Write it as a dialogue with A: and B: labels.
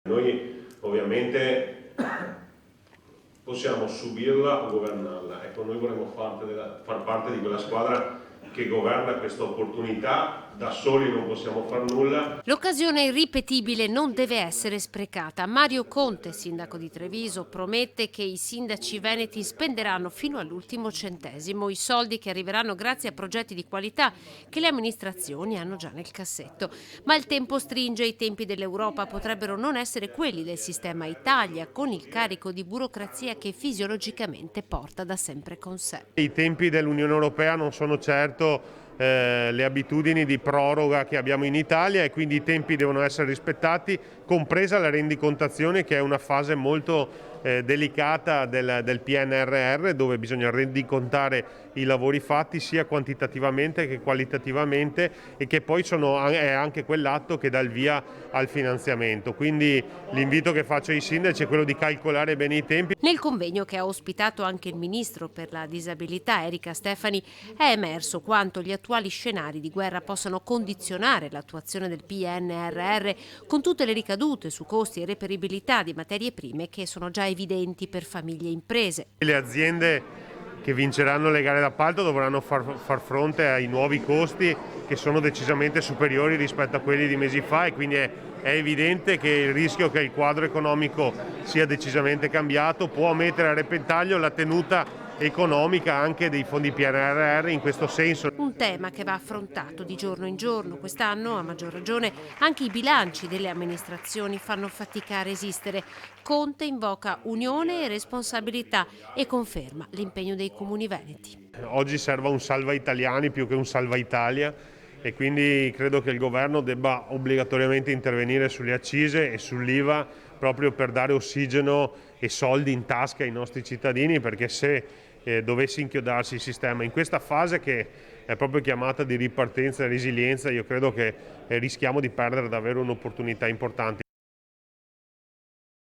A: Noi ovviamente possiamo subirla o governarla. Ecco, noi vorremmo far parte di quella squadra che governa questa opportunità. Da soli non possiamo far nulla.
B: L'occasione irripetibile non deve essere sprecata. Mario Conte, sindaco di Treviso, promette che i sindaci veneti spenderanno fino all'ultimo centesimo i soldi che arriveranno grazie a progetti di qualità che le amministrazioni hanno già nel cassetto. Ma il tempo stringe, i tempi dell'Europa potrebbero non essere quelli del sistema Italia, con il carico di burocrazia che fisiologicamente porta da sempre con sé.
C: I tempi dell'Unione Europea non sono certo le abitudini di proroga che abbiamo in Italia, e quindi i tempi devono essere rispettati, compresa la rendicontazione, che è una fase molto delicata del PNRR, dove bisogna rendicontare i lavori fatti sia quantitativamente che qualitativamente, e che poi è anche quell'atto che dà il via al finanziamento. Quindi l'invito che faccio ai sindaci è quello di calcolare bene i tempi.
B: Nel convegno, che ha ospitato anche il ministro per la disabilità Erika Stefani, è emerso quanto gli attuali scenari di guerra possano condizionare l'attuazione del PNRR, con tutte le ricadute su costi e reperibilità di materie prime che sono già evidenti per famiglie e imprese.
C: Le aziende che vinceranno le gare d'appalto dovranno far fronte ai nuovi costi, che sono decisamente superiori rispetto a quelli di mesi fa, e quindi è evidente che il rischio che il quadro economico sia decisamente cambiato può mettere a repentaglio la tenuta economica anche dei fondi PNRR in questo senso.
B: Un tema che va affrontato di giorno in giorno. Quest'anno, a maggior ragione, anche i bilanci delle amministrazioni fanno fatica a resistere. Conte invoca unione e responsabilità e conferma l'impegno dei comuni veneti.
C: Oggi serve un salva italiani più che un salva Italia, e quindi credo che il governo debba obbligatoriamente intervenire sulle accise e sull'IVA, proprio per dare ossigeno e soldi in tasca ai nostri cittadini, perché se dovesse inchiodarsi il sistema in questa fase, che è proprio chiamata di ripartenza e resilienza, io credo che rischiamo di perdere davvero un'opportunità importante.